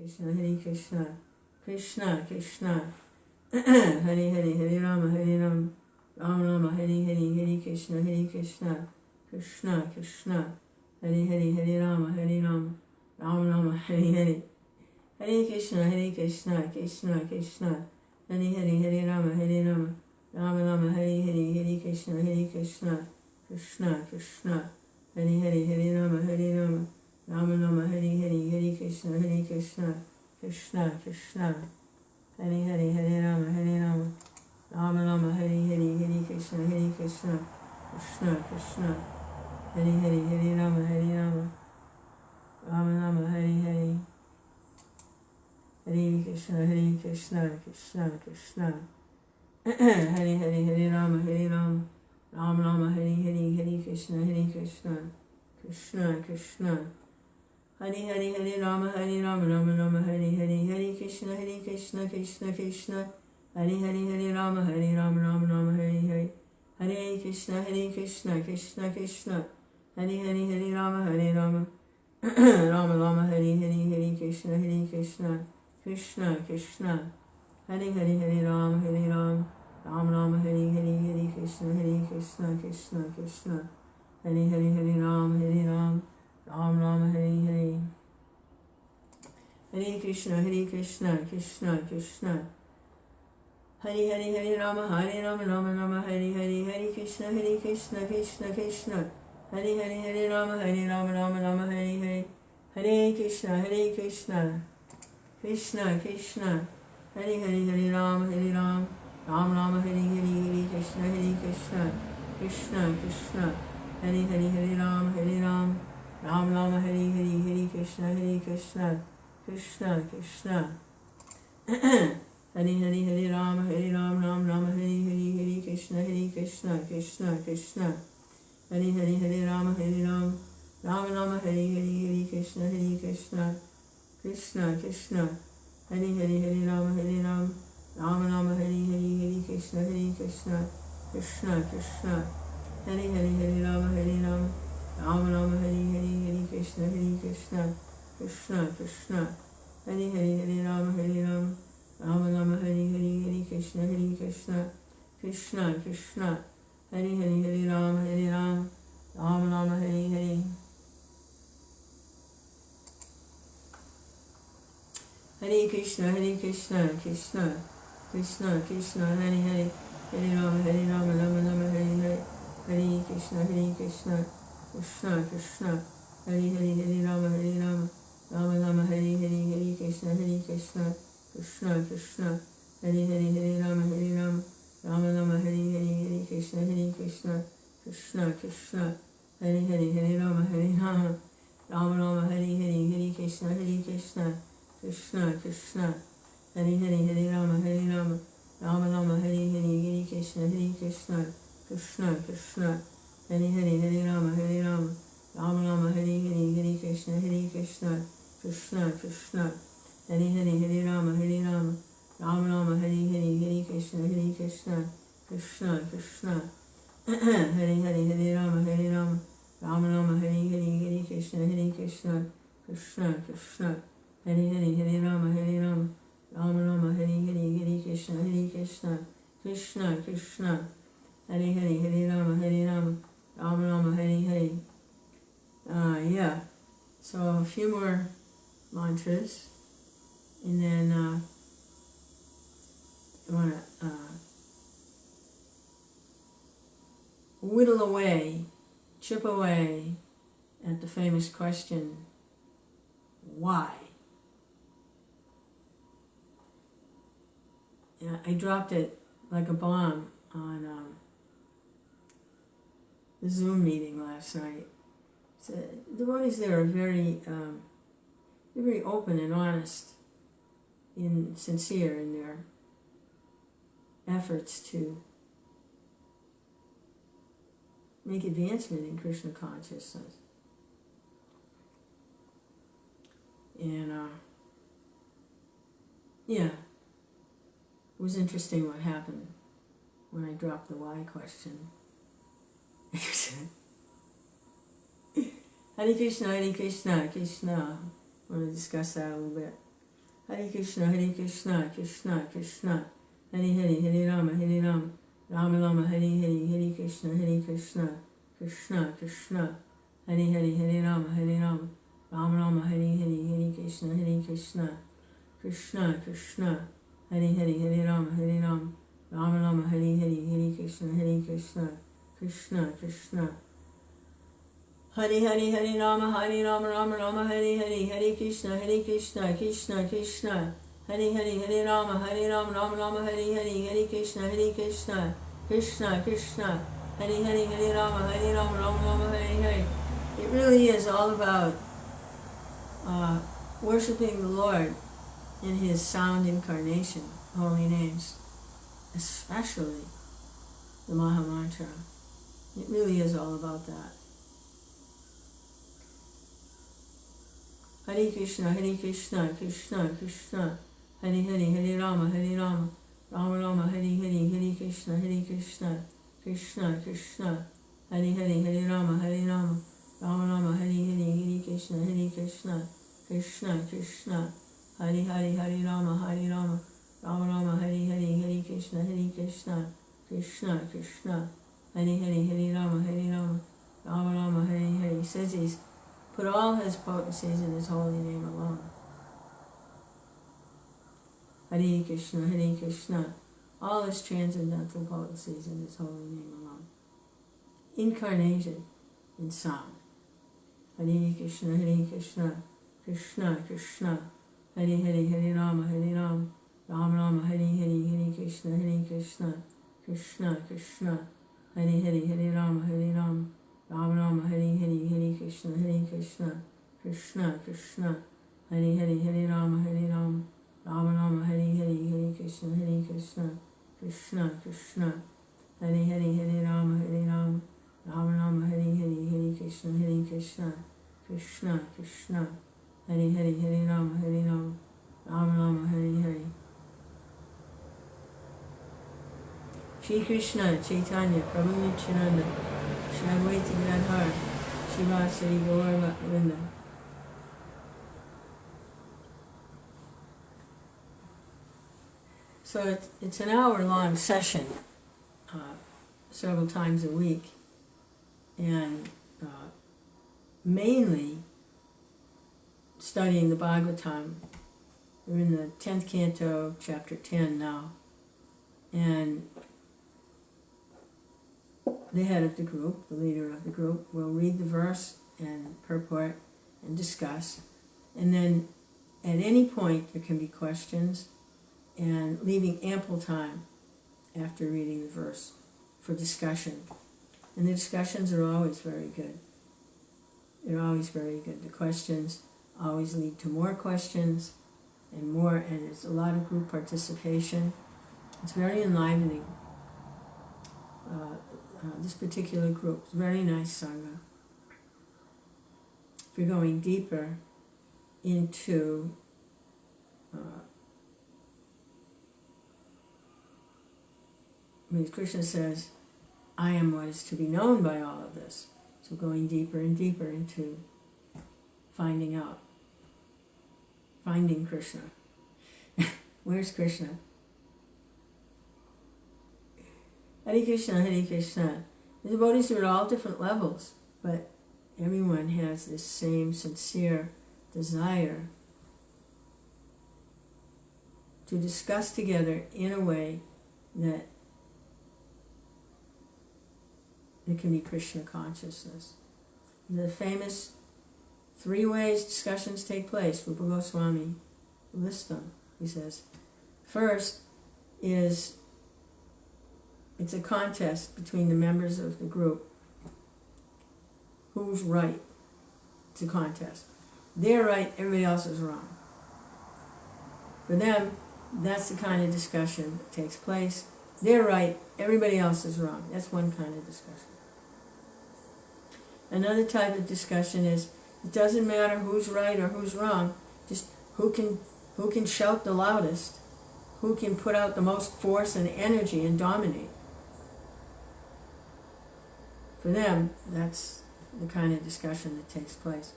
Krishna Hare Krishna, Krishna Krishna, Hare Hare, Hare Rama, Rama Rama, Hare Hare, Hare Krishna, Krishna Krishna, Hare Hare, Hare Rama, Rama Rama, Hare Hare, Hare Krishna, Krishna Krishna, Hare Hare, Hare Rama, Rama Rama, Hare Hare, Hare Krishna, Krishna Krishna, Hare Hare, Hare Rama, Rama Rama, Hare Hare, Hare Krishna, Krishna Krishna, Hare Hare, Hare Rama, Rama Rama, Hare Hare, Hare Krishna, Krishna Krishna, Hare Hare, Hare Rama, Rama Rama, Hare Hare, Hare Krishna, Krishna Krishna, Hare Hare, Hare Rama, Rama Rama, Hare Hare, Hare Krishna, Krishna Krishna, Hare Hare, Hare Rama, Rama Rama, Hare Hare, Hare Krishna, Krishna Krishna, Hare Hare, Hare Rama, Rama Rama, Hare Hare, Hare Krishna, Krishna Krishna, Hare Hare, Hare Rama, Rama Rama, Hare Hare, Hare Krishna, Krishna Krishna, Hare Hare, Hare Rama, Rama Rama, Hare Hare, Hare Krishna, Krishna Krishna, Hare Hare, Hare Rama, Rama Rama, Hare Hare, Hare Krishna, Krishna Krishna, Hare Hare, Hare Rama, Rama Rama, Hare Hare, Hare Krishna, Krishna Krishna, Hare Hare, Hare Rama, Rama Rama, Hare Hare, Hare Krishna, Krishna Krishna, Hare Hare, Hare Rama, Rama Rama, Hare Hare, Hare Krishna, Krishna Krishna, Hare Hare, Hare Rama, Rama Rama, Hare Hare, Hare Krishna, Krishna Krishna, Hare Hare, Hare Rama, Rama Rama, Hare Hare, Hare Krishna, Krishna Krishna, Hare Hare, Hare Rama, Rama Rama, Hare Hare, Hare Krishna, Krishna Krishna, Hare Hare, Hare Rama, Rama Rama, Hare Hare, Hare Krishna, Krishna Krishna, Hare Hare, Hare Rama, Rama Rama, Hare Hare, Hare Krishna, Krishna Krishna, Hare Hare, Hare Rama, Rama Rama, Hare Hare, Hare Krishna, Krishna Krishna, Hare Hare, Hare Rama, Rama Rama, Hare Hare, Hare Krishna, Krishna Krishna, Hare Hare, Hare Rama, Rama Rama, Hare Hare, Hare Krishna, Krishna Krishna, Hare Hare, Hare Rama, Rama Rama, Hare Hare, Hare Krishna, Krishna Krishna, Hare Hare, Hare Rama, Rama Rama, Hare Hare, Hare Krishna, Krishna Krishna, Hare Hare, Hare Rama, Rama Rama, Hare Hare, Hare Krishna, Krishna Krishna, Hare Hare, Hare Rama, Rama Rama, Hare Hare, Hare Krishna, Krishna Krishna, Hare Hare, Hare Rama, Rama Rama, Hare Hare, Hare Krishna, Krishna Krishna, Hare Hare, Hare Rama, Rama Rama, Hare Hare, Hare Krishna, Krishna Krishna, Hare Hare, Hare Rama, Rama Rama, Hare Hare, Hare Krishna, Krishna Krishna, Hare Hare, Hare Rama, Rama Rama, Hare Hare, Hare Krishna, Krishna Krishna, Hare Hare, Hare Rama, Rama Rama, Hare Hare. Yeah, so a few more mantras, and then I want to whittle away, chip away at the famous question, why? Yeah, I dropped it like a bomb on the Zoom meeting last night. So the devotees there are very open and honest and sincere in their efforts to make advancement in Krishna consciousness. And yeah, it was interesting what happened when I dropped the why question. Hare Krishna, Krishna. I want to discuss that a little bit. Hare Krishna, Krishna Krishna, Hare Hare, Hare Rama, Rama Rama, Hare Hare, Hare Krishna, Krishna Krishna, Hare Hare, Hare Rama, Rama Rama, Hare Hare, Hare Krishna, Krishna Krishna, Hare Hare, Hare Rama, Rama Rama, Hare Hare, Hare Krishna, Krishna Krishna, Hare Hare, Hare Rama, Rama Rama, Hare Hare, Hare Krishna, Krishna Krishna, Hare Hare, Hare Rama, Rama Rama, Hare Hare, Hare Krishna, Krishna Krishna, Hare Hare, Hare Rama, Rama Rama, Hare Hare. It really is all about worshiping the Lord in His sound incarnation, holy names, especially the Maha Mantra. It really is all about that. Hare Krishna, Krishna Krishna, Hare Hare, Hare Rama, Rama Rama, Hare Hare, Hare Krishna, Krishna Krishna, Hare Hare, Hare Rama, Rama Rama, Hare Hare, Hare Krishna, Krishna Krishna, Hare Hare, Hare Rama, Rama Rama, Hare Hare, Hare Krishna, Krishna Krishna, Hare Hare, Hare Rama, Rama Rama, Hare Hare. He says he's put all his potencies in his holy name alone. Hare Krishna, all his transcendental potencies in his holy name alone. Incarnated in sound. Hare Krishna, Krishna Krishna, Hare Hare, Hare Rama, Rama Rama, Hare Hare, Hare Krishna, Krishna Krishna, Hare Hare, Hare Rama, Rama Rama, Hare Hare, Hare Krishna, Krishna Krishna, Hare Hare, Hare Rama, Rama Rama, Hare Hare, Hare Krishna, Krishna Krishna, Hare Hare, Hare Rama, Rama Rama, Hare Hare, Hare Krishna, Krishna Krishna, Hare Hare, Hare Rama, Rama Rama, Hare Hare. Shri Krishna, Chaitanya, Prabhu Nityananda, Shri Advaita Gadadhar, Srivasari Gaur Bhaktivinoda. So it's an hour-long session, several times a week, and mainly studying the Bhagavatam. We're in the 10th canto, chapter 10 now, and the head of the group, the leader of the group, will read the verse and purport and discuss, and then at any point there can be questions, and leaving ample time after reading the verse for discussion. And the discussions are always very good. They're always very good. The questions always lead to more questions and more, and there's a lot of group participation. It's very enlivening. This particular group is very nice sangha. If you're going deeper into Krishna says, I am what is to be known by all of this. So going deeper and deeper into finding out. Finding Krishna. Where's Krishna? Hare Krishna, Hare Krishna. The devotees are at all different levels, but everyone has this same sincere desire to discuss together in a way that there can be Krishna consciousness. The famous 3 ways discussions take place. Rupa Goswami lists them. He says, first is it's a contest between the members of the group. Who's right? It's a contest. They're right, everybody else is wrong. For them, that's the kind of discussion that takes place. They're right, everybody else is wrong. That's one kind of discussion. Another type of discussion is, it doesn't matter who's right or who's wrong, just who can shout the loudest, who can put out the most force and energy and dominate. For them, that's the kind of discussion that takes place.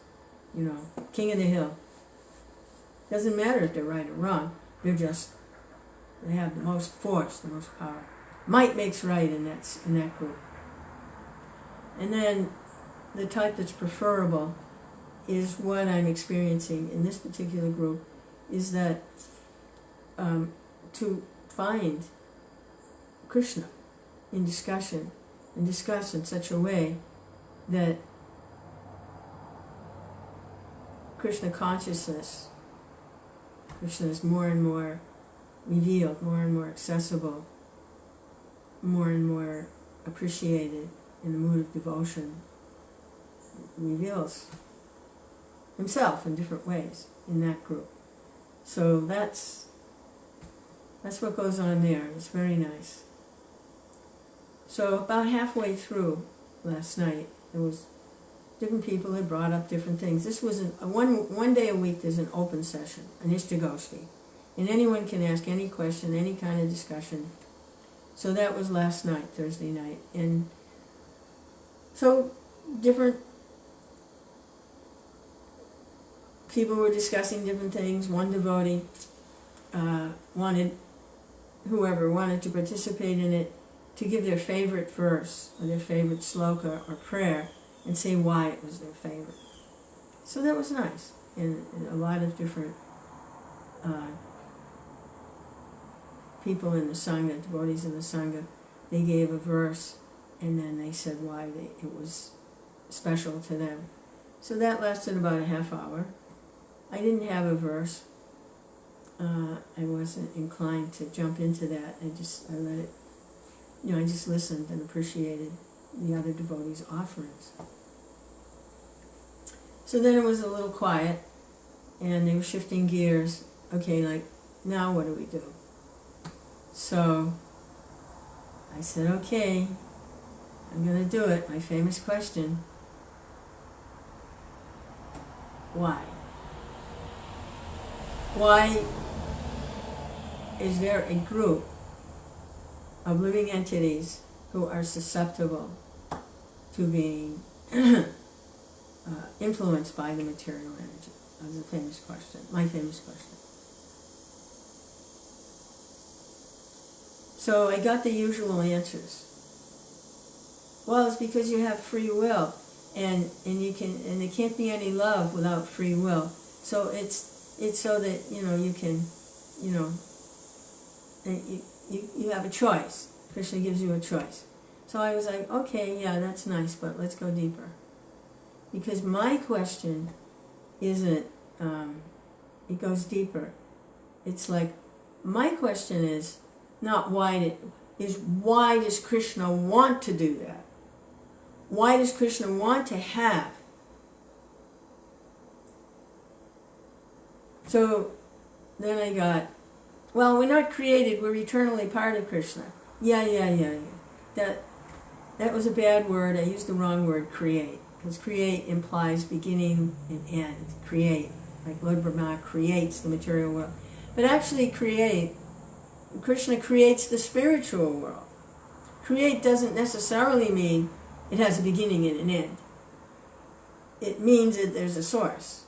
You know, king of the hill. Doesn't matter if they're right or wrong. They have the most force, the most power. Might makes right in that group. And then the type that's preferable is what I'm experiencing in this particular group, is that to find Krishna in discussion and discuss in such a way that Krishna consciousness, Krishna is more and more revealed, more and more accessible, more and more appreciated in the mood of devotion, reveals himself in different ways in that group. So that's what goes on there. It's very nice. So about halfway through last night, there was different people had brought up different things. This was one day a week. There's an open session, an Ishtagoshti, and anyone can ask any question, any kind of discussion. So that was last night, Thursday night, and so different people were discussing different things. One devotee whoever wanted to participate in it, to give their favorite verse or their favorite sloka or prayer and say why it was their favorite. So that was nice. And a lot of different people in the Sangha, devotees in the Sangha, they gave a verse and then they said why it was special to them. So that lasted about a half hour. I didn't have a verse. I wasn't inclined to jump into that. I let it, I just listened and appreciated the other devotees' offerings. So then it was a little quiet, and they were shifting gears. Okay, like, now what do we do? So I said, okay, I'm going to do it. My famous question. Why? Why is there a group of living entities who are susceptible to being influenced by the material energy? That's a famous question, my famous question. So I got the usual answers. Well, it's because you have free will, and there can't be any love without free will. So it's so that you can, you have a choice. Krishna gives you a choice. So I was like, okay, yeah, that's nice, but let's go deeper. Because my question isn't, it goes deeper. It's like, my question is not why does Krishna want to do that? Why does Krishna want to have? So then I got, well, we're not created, we're eternally part of Krishna. Yeah. That was a bad word. I used the wrong word, create. Because create implies beginning and end. Create, like Lord Brahma creates the material world. But actually Krishna creates the spiritual world. Create doesn't necessarily mean it has a beginning and an end. It means that there's a source.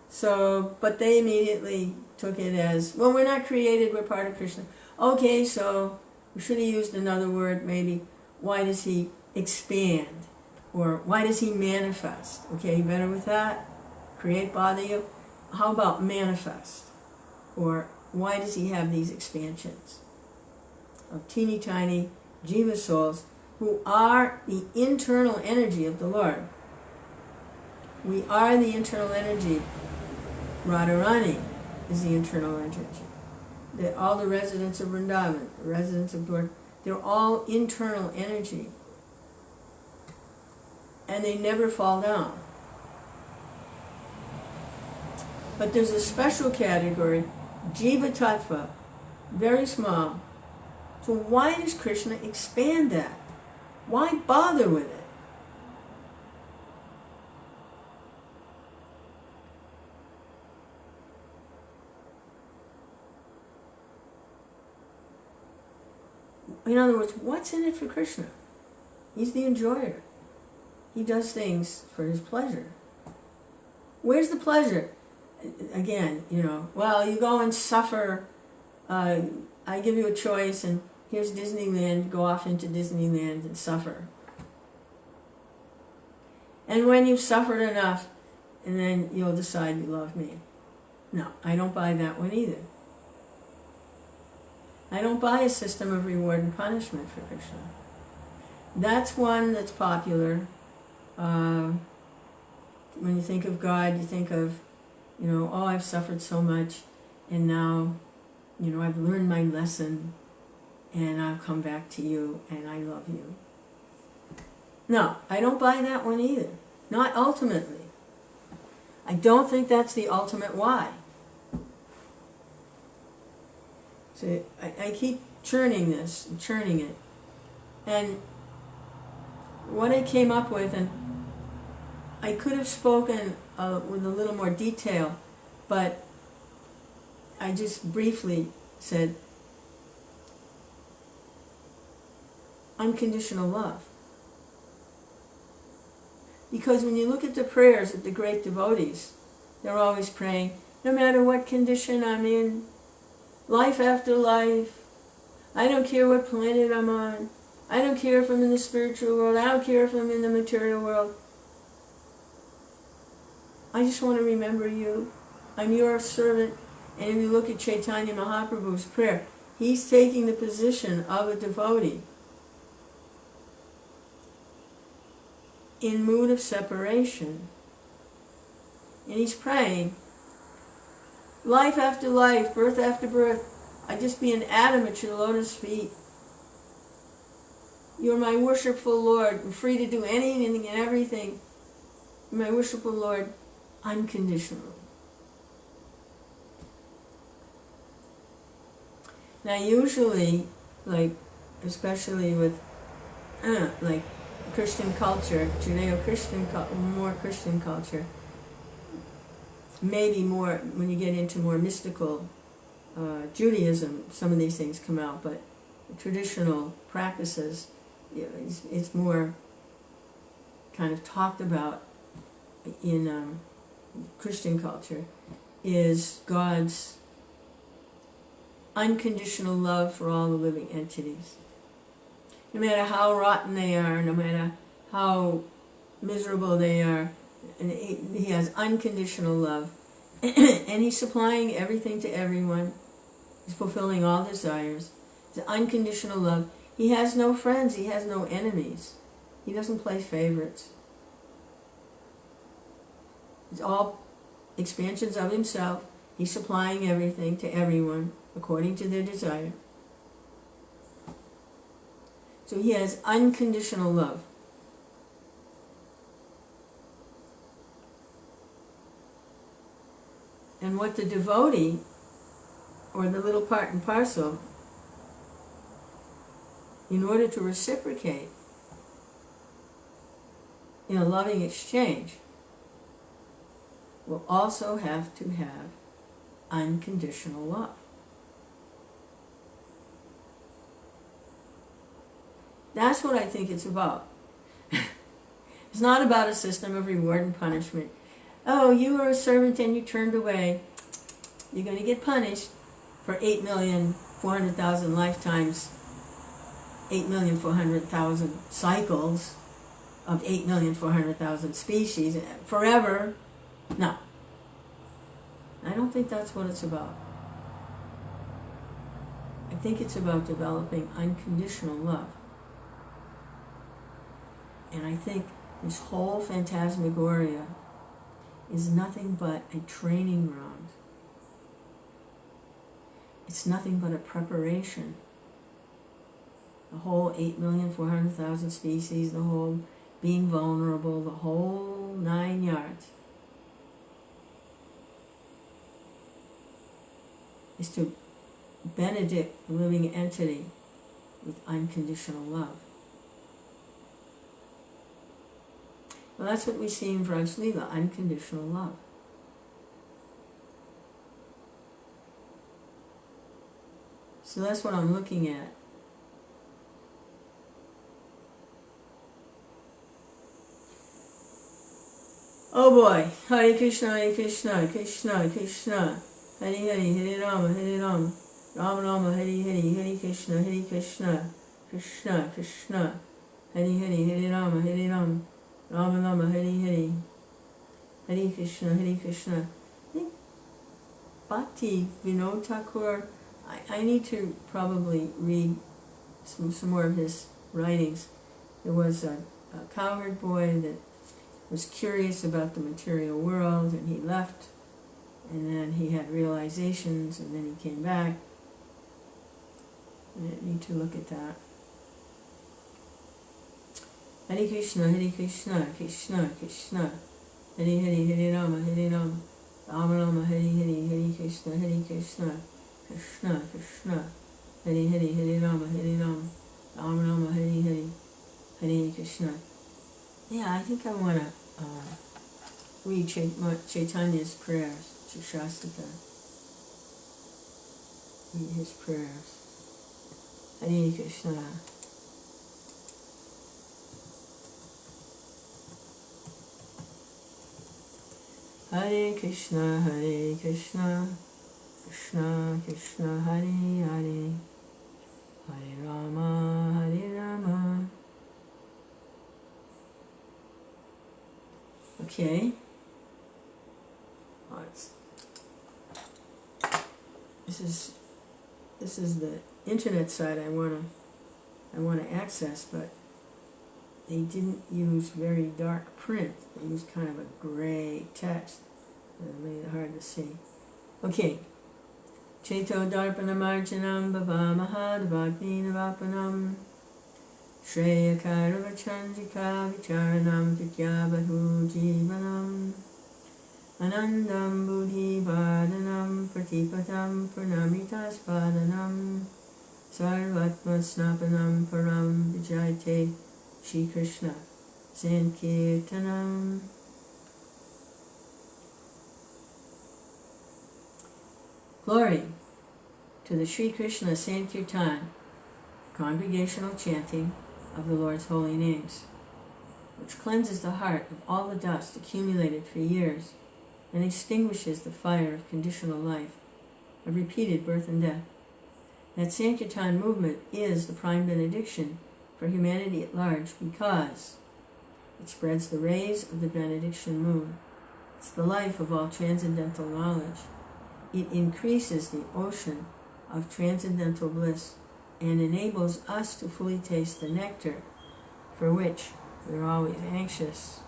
So, but they immediately took it as, well, we're not created, we're part of Krishna. Okay, so we should have used another word, maybe. Why does he expand? Or why does he manifest? Okay, you better with that? Create bother you? How about manifest? Or why does he have these expansions of teeny tiny jiva souls who are the internal energy of the Lord? We are the internal energy. Radharani is the internal energy. All the residents of Vrindavan, the residents of Dwarka, they're all internal energy. And they never fall down. But there's a special category, Jiva Tattva, very small. So why does Krishna expand that? Why bother with it? In other words, what's in it for Krishna? He's the enjoyer. He does things for his pleasure. Where's the pleasure? again, well, you go and suffer. I give you a choice, and here's Disneyland. Go off into Disneyland and suffer. And when you've suffered enough, and then you'll decide you love me. No, I don't buy that one either. I don't buy a system of reward and punishment for Krishna. That's one that's popular. When you think of God, you think of, oh, I've suffered so much, and now, I've learned my lesson, and I'll come back to you, and I love you. No, I don't buy that one either. Not ultimately. I don't think that's the ultimate why. So I keep churning this and churning it. And what I came up with, and I could have spoken with a little more detail, but I just briefly said, unconditional love. Because when you look at the prayers of the great devotees, they're always praying, no matter what condition I'm in, life after life, I don't care what planet I'm on, I don't care if I'm in the spiritual world, I don't care if I'm in the material world, I just want to remember you. I'm your servant. And if you look at Chaitanya Mahaprabhu's prayer, he's taking the position of a devotee in mood of separation. And he's praying, life after life, birth after birth, I just be an atom at your lotus feet. You're my worshipful Lord. I'm free to do anything and everything. You're my worshipful Lord, unconditionally. Now usually, especially with Christian culture, Judeo-Christian, more Christian culture, maybe more when you get into more mystical Judaism, some of these things come out, but traditional practices, it's more kind of talked about in Christian culture, is God's unconditional love for all the living entities. No matter how rotten they are, no matter how miserable they are, and he has unconditional love. And he's supplying everything to everyone. He's fulfilling all desires. It's unconditional love. He has no friends. He has no enemies. He doesn't play favorites. It's all expansions of himself. He's supplying everything to everyone according to their desire. So he has unconditional love. And what the devotee, or the little part and parcel, in order to reciprocate in a loving exchange, will also have to have unconditional love. That's what I think it's about. It's not about a system of reward and punishment. Oh, you were a servant and you turned away. You're going to get punished for 8,400,000 lifetimes, 8,400,000 cycles of 8,400,000 species forever. No. I don't think that's what it's about. I think it's about developing unconditional love. And I think this whole phantasmagoria is nothing but a training ground. It's nothing but a preparation. The whole 8,400,000 species, the whole being vulnerable, the whole 9 yards, is to benedict the living entity with unconditional love. Well, that's what we see in Vraj Leela, unconditional love. So that's what I'm looking at. Oh boy. Hare Krishna, Krishna Krishna. Hare Hare, Hare Rama, Rama Rama, Hare Hare, Hare Krishna, Krishna Krishna. Hare Hare, Hare Rama, Rama Rama, Hare Hare, Hare Krishna, Krishna. I think Bhakti Vinod Thakur, I need to probably read some more of his writings. There was a cowherd boy that was curious about the material world, and he left, and then he had realizations, and then he came back. I need to look at that. Hare Krishna, Krishna Krishna. Hare Hare, Hare Rama, Rama Rama, Hare Hare, Hare Krishna, Krishna Krishna. Hare Hare, Hare Rama, Rama Rama, Hare Hare, Hare Krishna. Yeah, I think I want to read Chaitanya's prayers, Shastika. Read his prayers. Hare Krishna. Hare Krishna, Krishna Krishna, Hare Hare, Hare Rama. Okay. This is the internet site I want to access, but they didn't use very dark print. They used kind of a gray text that made it hard to see. Okay. Cheto darpanam archanam bhavamaha devagni navapanam Shreya karava chandrika vicharanam vidyabhahu jivanam Anandam buddhi vardhanam pratipatam pranamitas padanam Sarvatma snapanam param vijayate Shri Krishna Sankirtanam. Glory to the Shri Krishna Sankirtan, congregational chanting of the Lord's holy names, which cleanses the heart of all the dust accumulated for years and extinguishes the fire of conditional life, of repeated birth and death. That Sankirtan movement is the prime benediction for humanity at large because it spreads the rays of the benediction moon. It's the life of all transcendental knowledge. It increases the ocean of transcendental bliss and enables us to fully taste the nectar for which we're always anxious.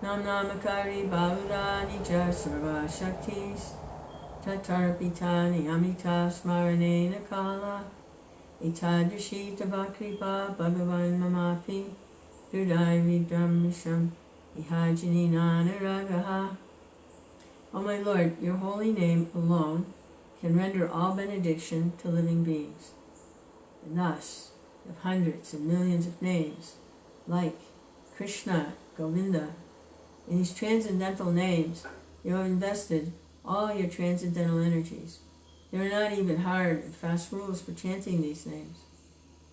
Nam namakari bhavurani jar sarva shaktis tatarpitani amita smaranena kala itadrishita vakripa bhagavan mamapi hridai vidram misham ihajini nanaragaha. O my Lord, your holy name alone can render all benediction to living beings. And thus, you have hundreds and millions of names, like Krishna, Govinda. In these transcendental names, you have invested all your transcendental energies. There are not even hard and fast rules for chanting these names.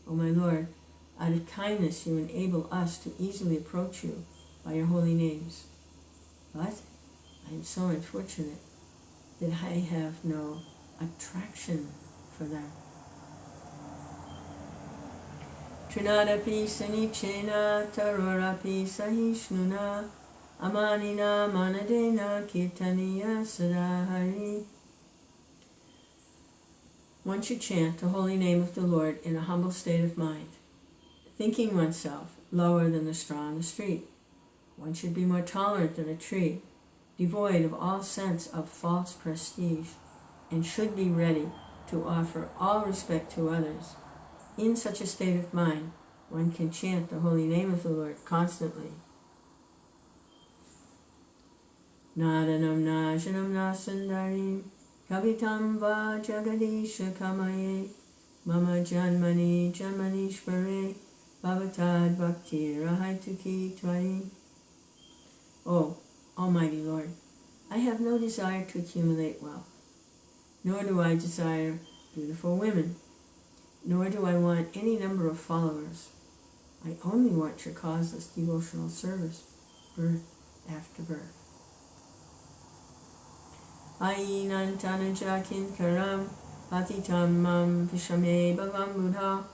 O my Lord, out of kindness you enable us to easily approach you by your holy names. But I am so unfortunate that I have no attraction for them. Trinadapi sanichena tarorapi sahishnuna amanina manadena kirtaniya sadahari. One should chant the holy name of the Lord in a humble state of mind, thinking oneself lower than the straw on the street. One should be more tolerant than a tree, devoid of all sense of false prestige, and should be ready to offer all respect to others. In such a state of mind, one can chant the holy name of the Lord constantly. Nadanam najanam nasandarim kavitam va jagadisha kamaye mama janmani janmanishvare bhavatad bhakti rahaituki tvari. Oh, Almighty Lord, I have no desire to accumulate wealth, nor do I desire beautiful women, nor do I want any number of followers. I only want your causeless devotional service, birth after birth. Ainantanaja kinkaram patitam mam vishame bhavam buddha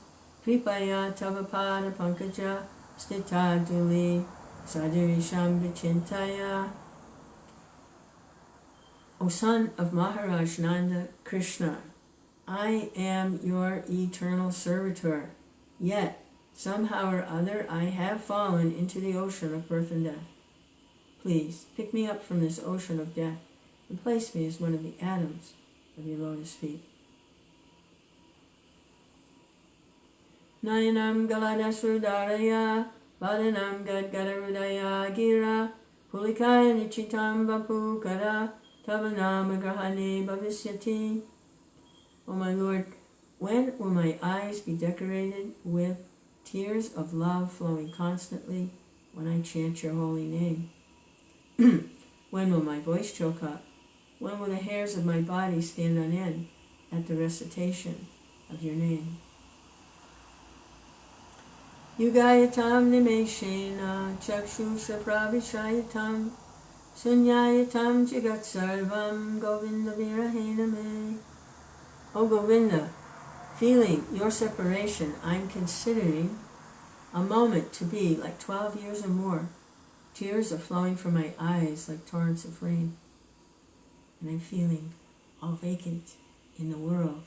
kripaya tavapada pankaja stita duli sadirisham vichintaya. O son of Maharaj Nanda Krishna, I am your eternal servitor, yet somehow or other I have fallen into the ocean of birth and death. Please pick me up from this ocean of death and place me as one of the atoms of your lotus feet. Nayanam galadasrudaraya vadanam gadgadarudaya gira pulikaya nichitam vapukara tavanam grahane bhavisyati. O my Lord, when will my eyes be decorated with tears of love flowing constantly when I chant your holy name? When will my voice choke up? When will the hairs of my body stand on end at the recitation of your name? Yugayatam nimeshena chakshusha pravishayatam sunyayatam jagat sarvam govinda virahena me. O Govinda, feeling your separation, I'm considering a moment to be like 12 years or more. Tears are flowing from my eyes like torrents of rain. And I'm feeling all vacant in the world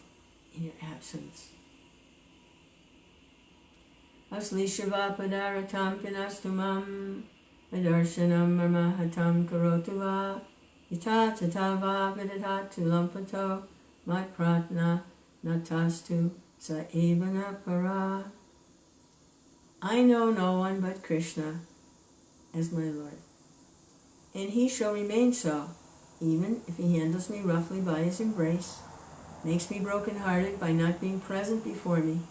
in your absence. Asli shiva padaratam pinastumam adarshanam marmahatam karotuva yata tatava vidadatu lampato matpratna natastu sa evana para. I know no one but Krishna as my Lord, and he shall remain so, even if he handles me roughly by his embrace, makes me broken-hearted by not being present before me.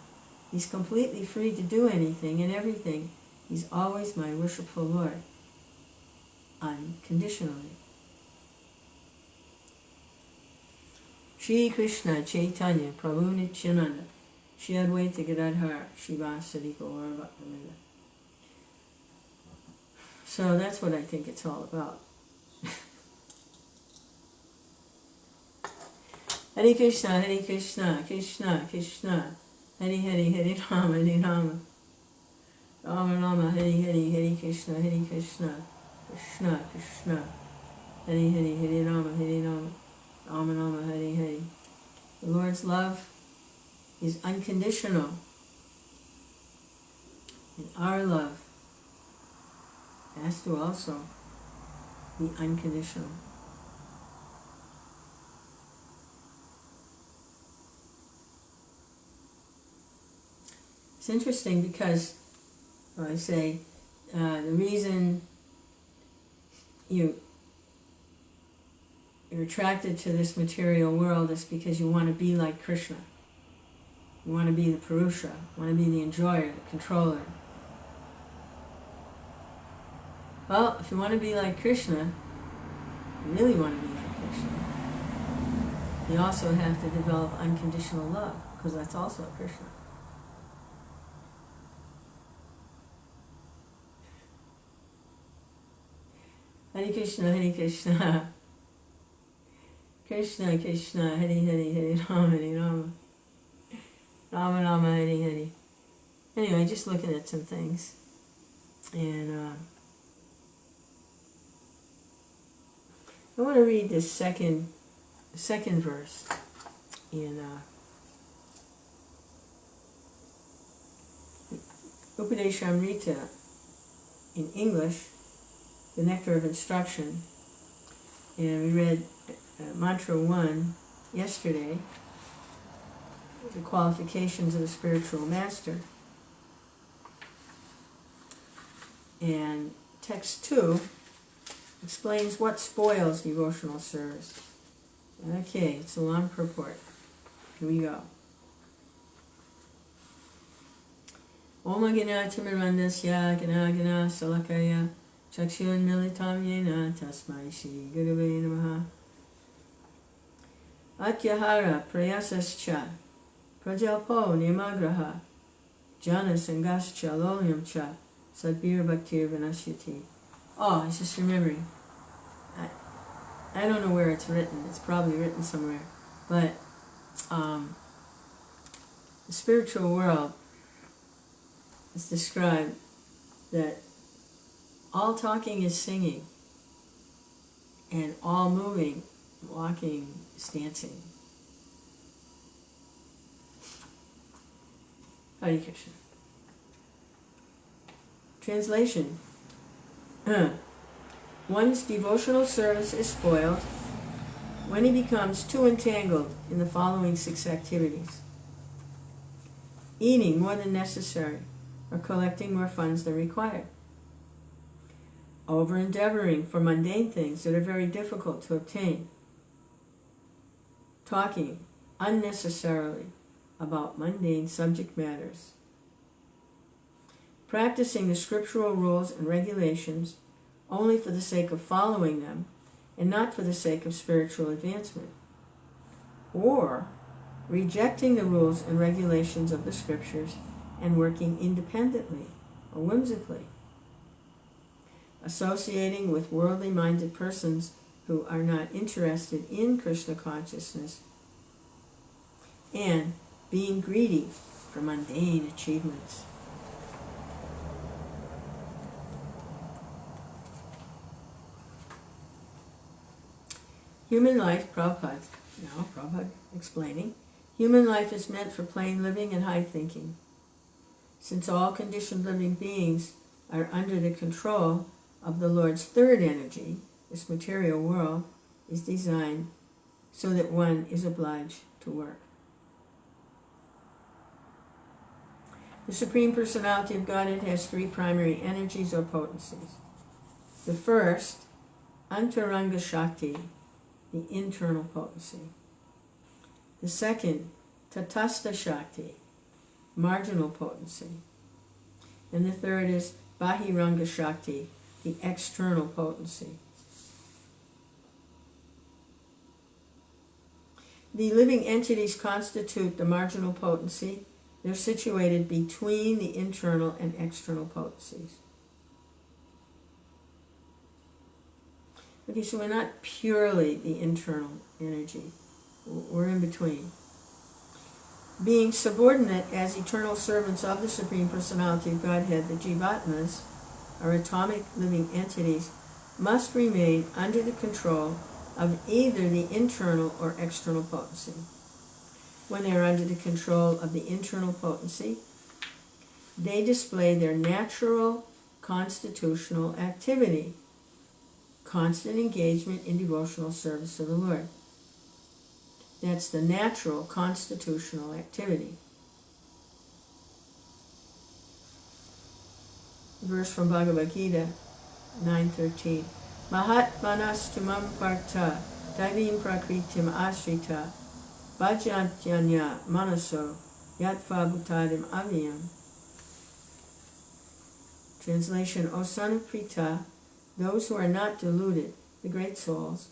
He's completely free to do anything and everything. He's always my worshipful Lord, unconditionally. Shri Krishna Chaitanya Prabhu Nityananda Shri Advaita Gadadhar Shivasari Gaura Bhaktivinoda. So that's what I think it's all about. Hare Krishna, Krishna, Krishna, Hare Hare, Hare Rama, Rama Rama, Hare Krishna, Krishna, Krishna, Hare Hare, Hare Rama, Rama Rama, Hare Hare. The Lord's love is unconditional, and our love has to also be unconditional. It's interesting because I say the reason you're attracted to this material world is because you want to be like Krishna. You want to be the Purusha, you want to be the enjoyer, the controller. Well, if you want to be like Krishna, you really want to be like Krishna, you also have to develop unconditional love, because that's also Krishna. Hare Krishna, Krishna Krishna, Hare Hare, Hare Rama, Rama Rama, Hare Hare. Anyway, just looking at some things, and I want to read this second verse in Upadesha Amrta in English, the Nectar of Instruction, and we read Mantra 1 yesterday, the qualifications of a spiritual master. And text 2 explains what spoils devotional service. Okay, it's a long purport. Here we go. Om Aganaatimirandasya Ganagana Salakaya Chakshun Militam Yena Tasmai Shri Gurave Namaha Atyahara Prayasascha Prajalpo Nimagraha Jana Sangascha Lolium Cha Sadbir Bhaktir Vinashyati. Oh, I was just remembering. I don't know where it's written. It's probably written somewhere. But the spiritual world is described that all talking is singing, and all moving, walking, is dancing. Hare Krishna. Translation. One's devotional service is spoiled when he becomes too entangled in the following 6 activities: eating more than necessary or collecting more funds than required, over-endeavoring for mundane things that are very difficult to obtain, talking unnecessarily about mundane subject matters, practicing the scriptural rules and regulations only for the sake of following them and not for the sake of spiritual advancement, or rejecting the rules and regulations of the scriptures and working independently or whimsically, associating with worldly-minded persons who are not interested in Krishna consciousness, and being greedy for mundane achievements. Human life, Prabhupada explaining, human life is meant for plain living and high thinking. Since all conditioned living beings are under the control of the Lord's third energy, this material world is designed so that one is obliged to work. The Supreme Personality of Godhead has 3 primary energies or potencies. The first, Antaranga Shakti, the internal potency. The second, Tatastha Shakti, marginal potency. And the third is Bahiranga Shakti, the external potency. The living entities constitute the marginal potency. They're situated between the internal and external potencies. Okay, so we're not purely the internal energy. We're in between. Being subordinate as eternal servants of the Supreme Personality of Godhead, the Jivatmas, or atomic living entities, must remain under the control of either the internal or external potency. When they are under the control of the internal potency, they display their natural constitutional activity, constant engagement in devotional service to the Lord. That's the natural constitutional activity. Verse from Bhagavad Gita 9:13. Mahatmanas tumam partha daivim prakritim ashrita bhajantyanya manaso yatva bhutadim aviyam. Translation: O son of Pritha, those who are not deluded, the great souls,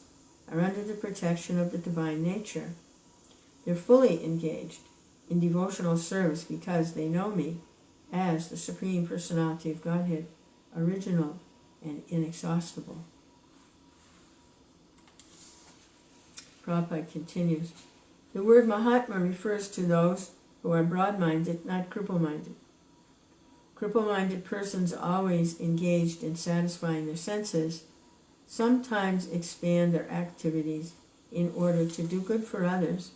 are under the protection of the divine nature. They're fully engaged in devotional service because they know me as the Supreme Personality of Godhead, original and inexhaustible. Prabhupada continues, the word Mahatma refers to those who are broad-minded, not cripple-minded. Cripple-minded persons always engaged in satisfying their senses sometimes expand their activities in order to do good for others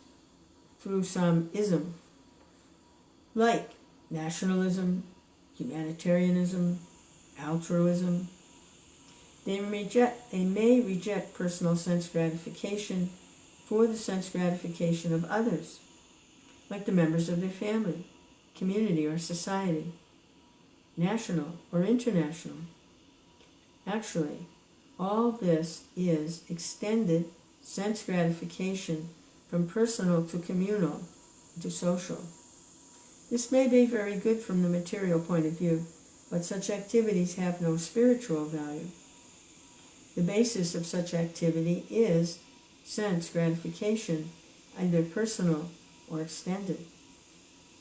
through some ism, like nationalism, humanitarianism, altruism. They may reject personal sense gratification for the sense gratification of others, like the members of their family, community, or society, national or international. Actually, all this is extended sense gratification from personal to communal to social. This may be very good from the material point of view, but such activities have no spiritual value. The basis of such activity is sense gratification, either personal or extended.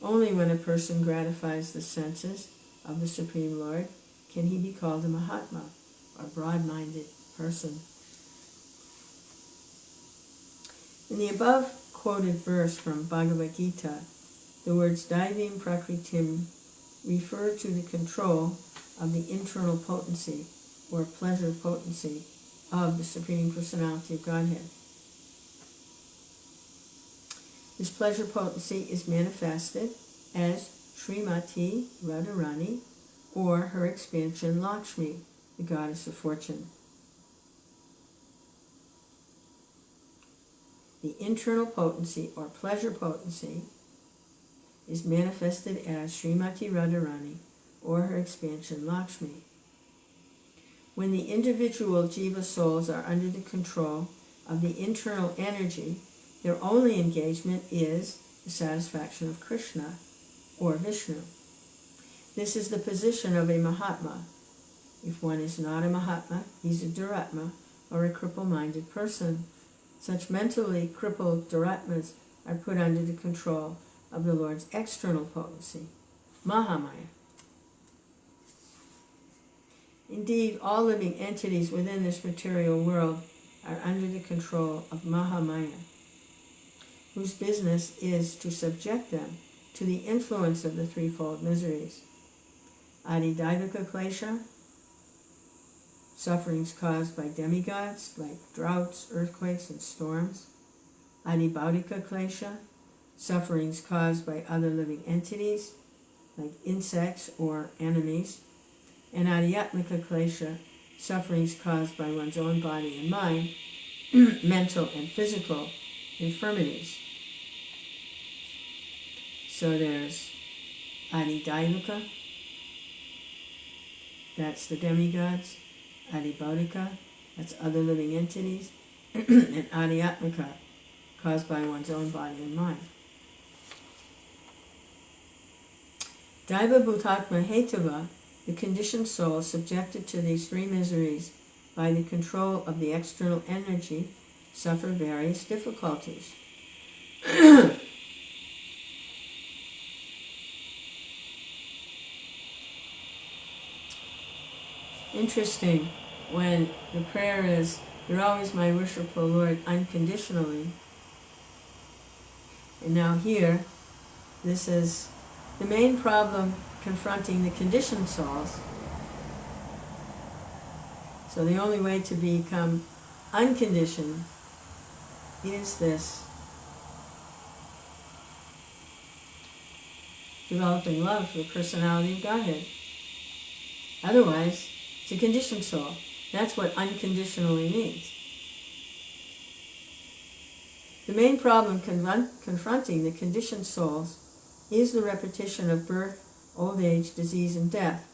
Only when a person gratifies the senses of the Supreme Lord can he be called a Mahatma, or broad-minded person. In the above quoted verse from Bhagavad Gita, the words Daivim Prakritim refer to the control of the internal potency, or pleasure potency, of the Supreme Personality of Godhead. This pleasure potency is manifested as Srimati Radharani, or her expansion Lakshmi, the goddess of fortune. The internal potency, or pleasure potency, is manifested as Srimati Radharani, or her expansion Lakshmi. When the individual jiva souls are under the control of the internal energy, their only engagement is the satisfaction of Krishna, or Vishnu. This is the position of a Mahatma. If one is not a Mahatma, he's a Duratma, or a cripple-minded person. Such mentally crippled Duratmas are put under the control of the Lord's external potency, Mahamaya. Indeed, all living entities within this material world are under the control of Mahamaya, whose business is to subject them to the influence of the threefold miseries. Adidaivika klesha, sufferings caused by demigods like droughts, earthquakes, and storms. Adibhaudika klesha, sufferings caused by other living entities like insects or enemies. And adhyatmika klesha, sufferings caused by one's own body and mind, mental and physical infirmities. So there's Adidaivika, that's the demigods. Adibhaudika, that's other living entities. And Adhyatmika, caused by one's own body and mind. Daiva Bhutatma Hetava, the conditioned soul subjected to these three miseries by the control of the external energy, suffer various difficulties. Interesting, when the prayer is, "You're always my worshipful Lord unconditionally." And now here, this is the main problem confronting the conditioned souls. So the only way to become unconditioned is this developing love for the personality of Godhead. Otherwise, it's a conditioned soul. That's what unconditionally means. The main problem confronting the conditioned souls is the repetition of birth, old age, disease, and death.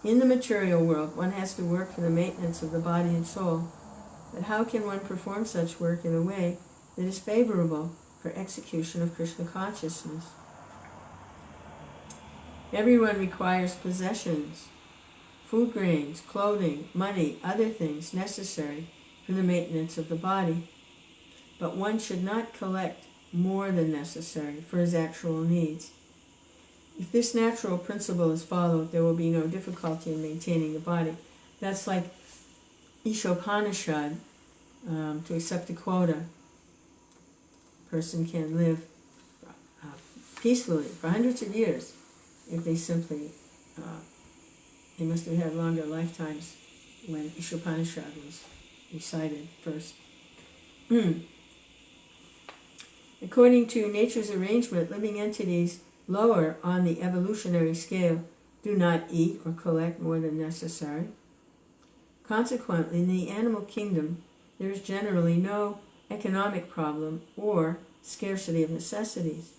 In the material world, one has to work for the maintenance of the body and soul. But how can one perform such work in a way that is favorable for execution of Krishna consciousness? Everyone requires possessions, food grains, clothing, money, other things necessary for the maintenance of the body. But one should not collect more than necessary for his actual needs. If this natural principle is followed, there will be no difficulty in maintaining the body. That's like Upadesha, to accept the quota. A person can live peacefully for hundreds of years if they simply, they must have had longer lifetimes when Upadesha was recited first. According to nature's arrangement, living entities lower on the evolutionary scale do not eat or collect more than necessary. Consequently, in the animal kingdom, there is generally no economic problem or scarcity of necessities.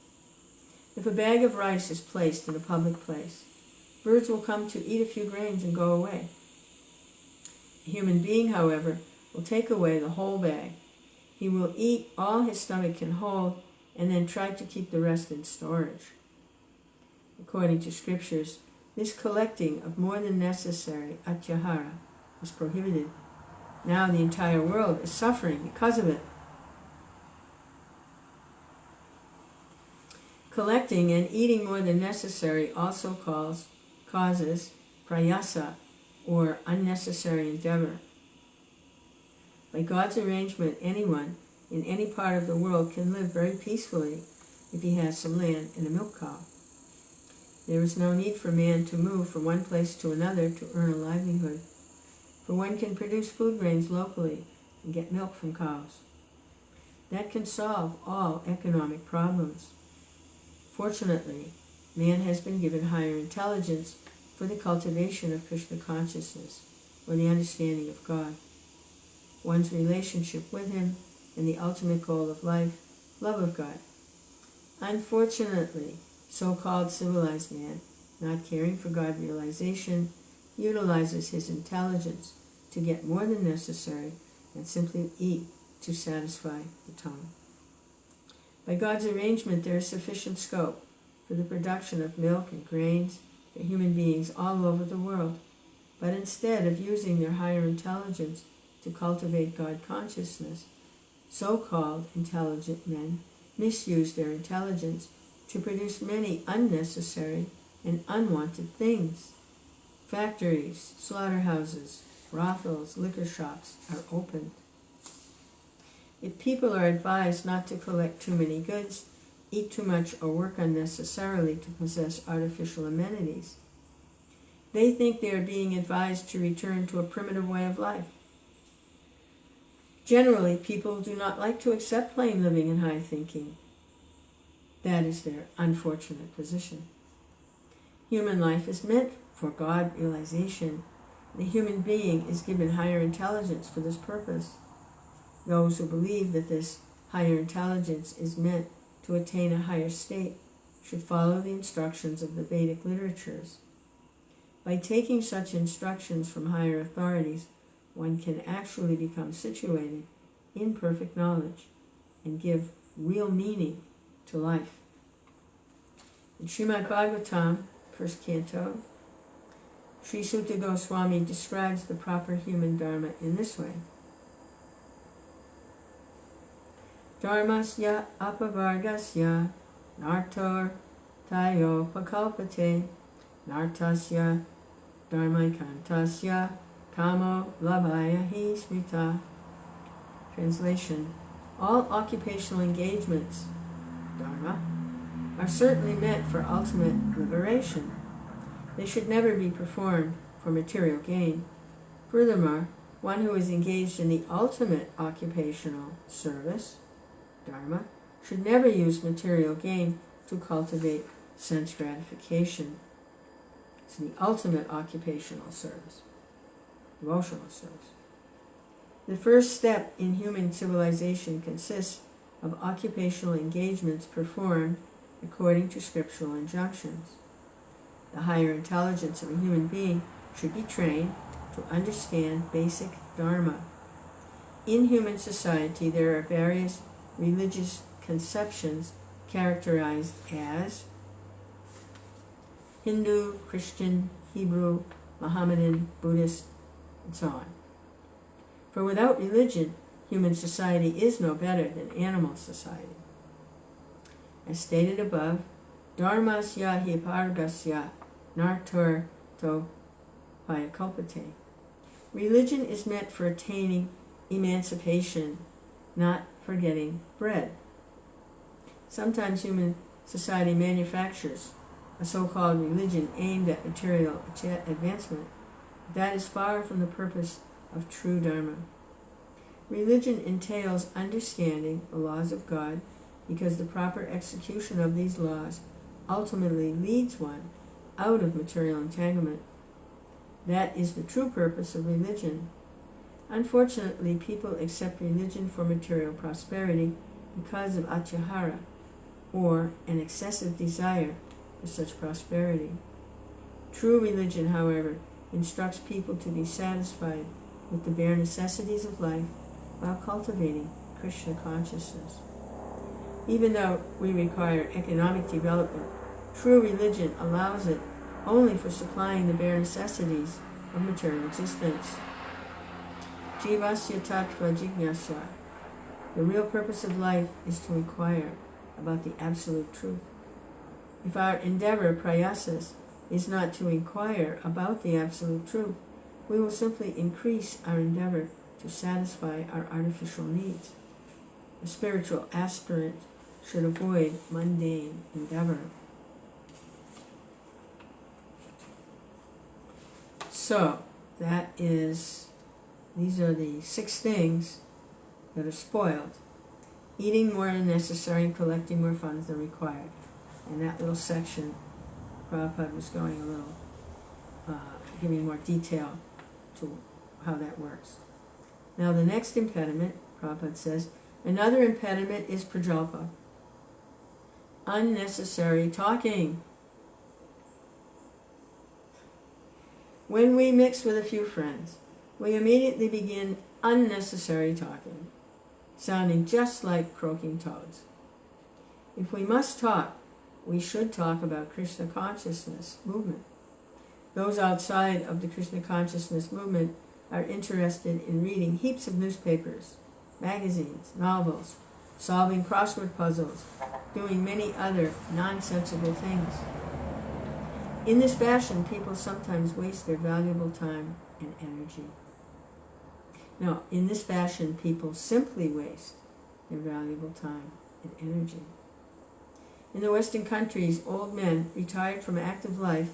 If a bag of rice is placed in a public place, birds will come to eat a few grains and go away. A human being, however, will take away the whole bag. He will eat all his stomach can hold and then try to keep the rest in storage. According to scriptures, this collecting of more than necessary atyahara is prohibited. Now the entire world is suffering because of it. Collecting and eating more than necessary also causes prayasa, or unnecessary endeavor. By God's arrangement, anyone in any part of the world can live very peacefully if he has some land and a milk cow. There is no need for man to move from one place to another to earn a livelihood, for one can produce food grains locally and get milk from cows. That can solve all economic problems. Fortunately, man has been given higher intelligence for the cultivation of Krishna consciousness, or the understanding of God, one's relationship with Him, and the ultimate goal of life, love of God. Unfortunately, so-called civilized man, not caring for God realization, utilizes his intelligence to get more than necessary and simply eat to satisfy the tongue. By God's arrangement, there is sufficient scope for the production of milk and grains for human beings all over the world, but instead of using their higher intelligence to cultivate God consciousness, so-called intelligent men misuse their intelligence to produce many unnecessary and unwanted things. Factories, slaughterhouses, brothels, liquor shops are opened. If people are advised not to collect too many goods, eat too much, or work unnecessarily to possess artificial amenities, they think they are being advised to return to a primitive way of life. Generally, people do not like to accept plain living and high thinking. That is their unfortunate position. Human life is meant for God realization. The human being is given higher intelligence for this purpose. Those who believe that this higher intelligence is meant to attain a higher state should follow the instructions of the Vedic literatures. By taking such instructions from higher authorities, one can actually become situated in perfect knowledge and give real meaning to life. In Srimad Bhagavatam, first canto, Sri Sutta Goswami describes the proper human dharma in this way. Dharmasya apavargasya nartor tayo pakalpate nartasya dharmaikantasya kamo labhaya hi smrita. Translation: all occupational engagements, dharma, are certainly meant for ultimate liberation. They should never be performed for material gain. Furthermore, one who is engaged in the ultimate occupational service, dharma, should never use material gain to cultivate sense gratification. It's the ultimate occupational service, devotional service. The first step in human civilization consists of occupational engagements performed according to scriptural injunctions. The higher intelligence of a human being should be trained to understand basic dharma. In human society, there are various religious conceptions characterized as Hindu, Christian, Hebrew, Mohammedan, Buddhist, and so on. For without religion, human society is no better than animal society. As stated above, dharmasya hi pargasya nartor to payakalpate. Religion is meant for attaining emancipation, not for getting bread. Sometimes human society manufactures a so-called religion aimed at material advancement. That is far from the purpose of true dharma. Religion entails understanding the laws of God, because the proper execution of these laws ultimately leads one out of material entanglement. That is the true purpose of religion. Unfortunately, people accept religion for material prosperity because of atyahara, or an excessive desire for such prosperity. True religion, however, instructs people to be satisfied with the bare necessities of life while cultivating Krishna consciousness. Even though we require economic development, true religion allows it only for supplying the bare necessities of material existence. Jivasya tattva jignasya. The real purpose of life is to inquire about the absolute truth. If our endeavor, prayasas, is not to inquire about the absolute truth, we will simply increase our endeavor to satisfy our artificial needs. A spiritual aspirant should avoid mundane endeavor. So, these are the 6 things that are spoiled. Eating more than necessary and collecting more funds than required. In that little section, Prabhupada was going a little, giving more detail to how that works. Now the next impediment, Prabhupada says, another impediment is prajalpa. Unnecessary talking. When we mix with a few friends, we immediately begin unnecessary talking, sounding just like croaking toads. If we must talk, we should talk about Krishna consciousness movement. Those outside of the Krishna consciousness movement are interested in reading heaps of newspapers, magazines, novels, solving crossword puzzles, doing many other nonsensical things. In this fashion, people sometimes waste their valuable time and energy. No, in this fashion, people simply waste their valuable time and energy. In the Western countries, old men retired from active life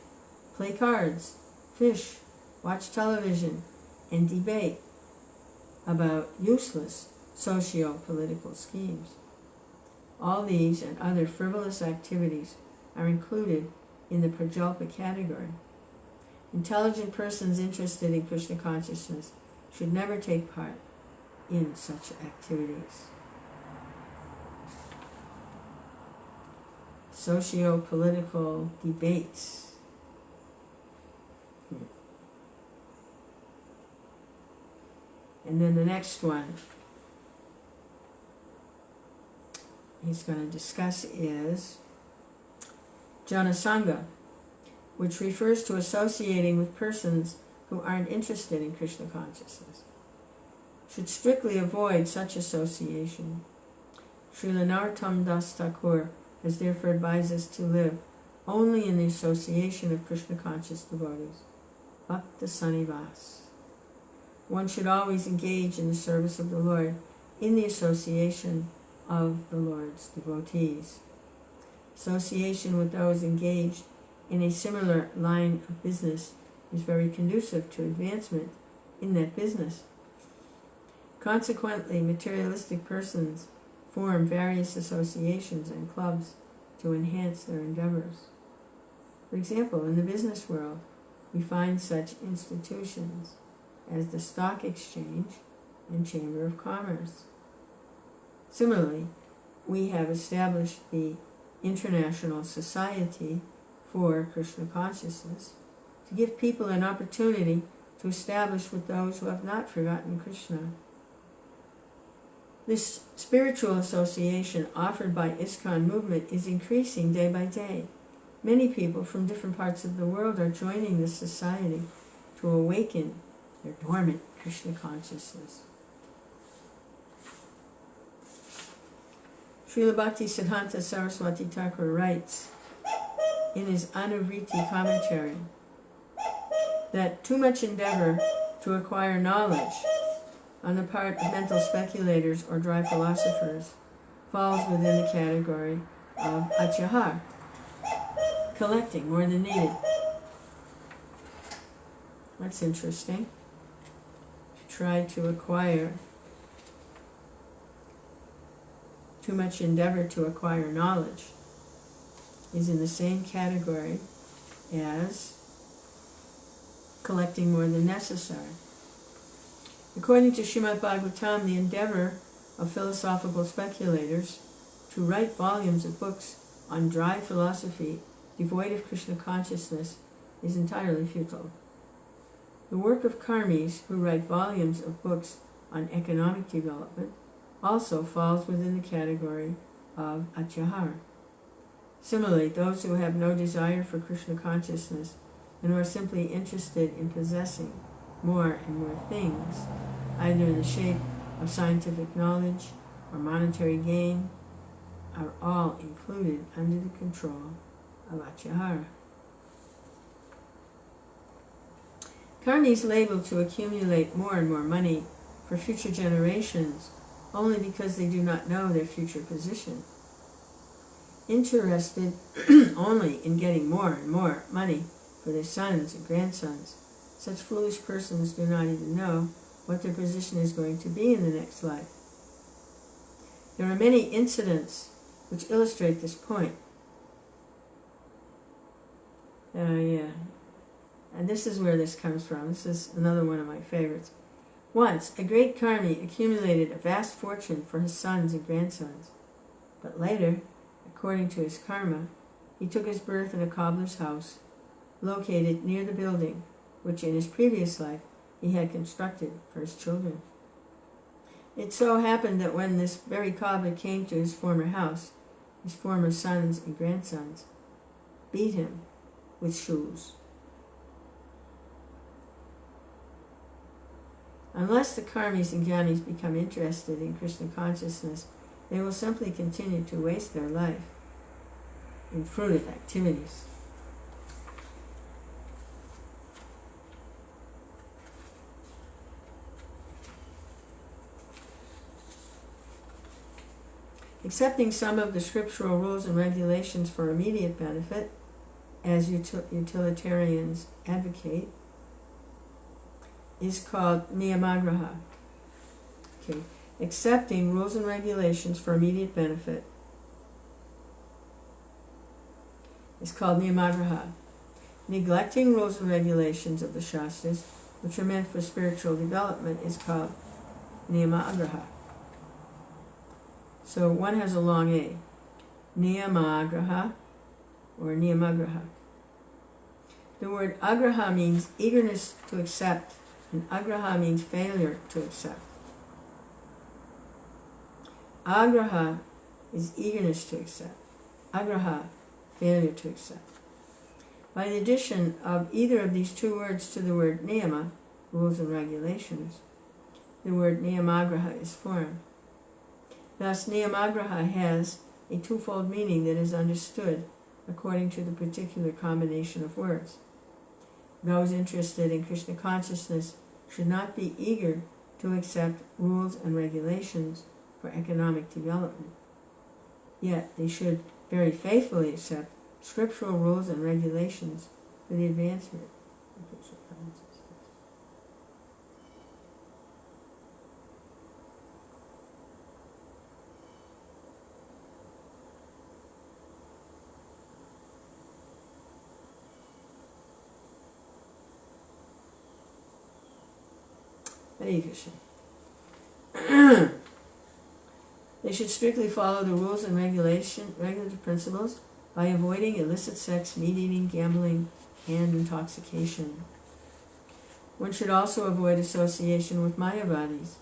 play cards, fish, watch television, and debate about useless socio-political schemes. All these and other frivolous activities are included in the prajalpa category. Intelligent persons interested in Krishna consciousness should never take part in such activities. Socio-political debates. And then the next one he's going to discuss is Janasanga, which refers to associating with persons who aren't interested in Krishna consciousness. Should strictly avoid such association. Srila Narottam Das Thakur has therefore advised us to live only in the association of Krishna conscious devotees. Bhakta Sanivas. One should always engage in the service of the Lord in the association of the Lord's devotees. Association with those engaged in a similar line of business is very conducive to advancement in that business. Consequently, materialistic persons form various associations and clubs to enhance their endeavors. For example, in the business world, we find such institutions as the Stock Exchange and Chamber of Commerce. Similarly, we have established the International Society for Krishna Consciousness to give people an opportunity to establish with those who have not forgotten Krishna. This spiritual association offered by ISKCON movement is increasing day by day. Many people from different parts of the world are joining this society to awaken their dormant Krishna consciousness. Srila Bhakti Siddhanta Saraswati Thakur writes in his Anuvriti commentary that too much endeavor to acquire knowledge on the part of mental speculators or dry philosophers falls within the category of atyahar, collecting more than needed. That's interesting. To try to acquire too much endeavor to acquire knowledge is in the same category as collecting more than necessary. According to Srimad Bhagavatam, the endeavor of philosophical speculators to write volumes of books on dry philosophy devoid of Krishna consciousness is entirely futile. The work of karmis who write volumes of books on economic development also falls within the category of atyahar. Similarly, those who have no desire for Krishna consciousness and who are simply interested in possessing more and more things, either in the shape of scientific knowledge or monetary gain, are all included under the control avatyahara. Karmis label to accumulate more and more money for future generations only because they do not know their future position. Interested only in getting more and more money for their sons and grandsons, such foolish persons do not even know what their position is going to be in the next life. There are many incidents which illustrate this point. And this is where this comes from. This is another one of my favorites. Once, a great karmi accumulated a vast fortune for his sons and grandsons. But later, according to his karma, he took his birth in a cobbler's house, located near the building which in his previous life he had constructed for his children. It so happened that when this very cobbler came to his former house, his former sons and grandsons beat him with shoes. Unless the karmis and jnanis become interested in Krishna consciousness, they will simply continue to waste their life in fruitive activities. Accepting some of the scriptural rules and regulations for immediate benefit, as utilitarians advocate, is called niyamagraha. Okay. Accepting rules and regulations for immediate benefit is called niyamagraha. Neglecting rules and regulations of the Shastras, which are meant for spiritual development, is called niyamagraha. So one has a long A. Niyamagraha or niyamagraha. The word agraha means eagerness to accept, and agraha means failure to accept. Agraha is eagerness to accept. Agraha, failure to accept. By the addition of either of these two words to the word niyama, rules and regulations, the word niyamagraha is formed. Thus, niyamagraha has a twofold meaning that is understood according to the particular combination of words. Those interested in Krishna consciousness should not be eager to accept rules and regulations for economic development. Yet they should very faithfully accept scriptural rules and regulations for the advancement of Krishna consciousness. Hare Krishna. They should strictly follow the rules and regulatory principles by avoiding illicit sex, meat-eating, gambling, and intoxication. One should also avoid association with Mayavadis,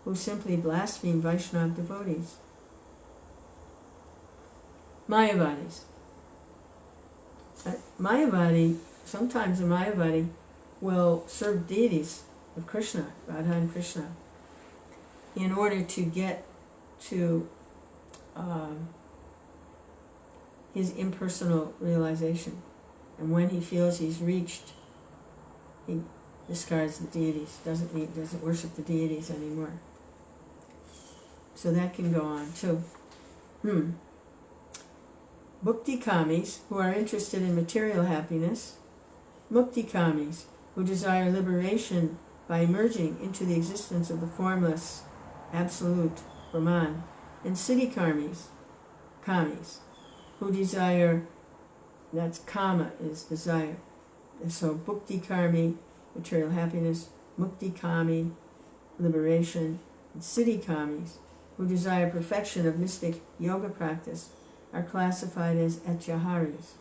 who simply blaspheme Vaishnava devotees. Mayavadis. Sometimes a Mayavadi will serve deities of Krishna, Radha and Krishna, in order to get to his impersonal realization. And when he feels he's reached, he discards the deities, doesn't worship the deities anymore. So that can go on too. Bhukti kamis, who are interested in material happiness. Mukti kamis, who desire liberation by merging into the existence of the formless, absolute Brahman. And siddhi kamis, who desire, that's kama, is desire. And so bhukti karmi, material happiness, mukti kami, liberation, and siddhi kamis, who desire perfection of mystic yoga practice, are classified as atyaharis.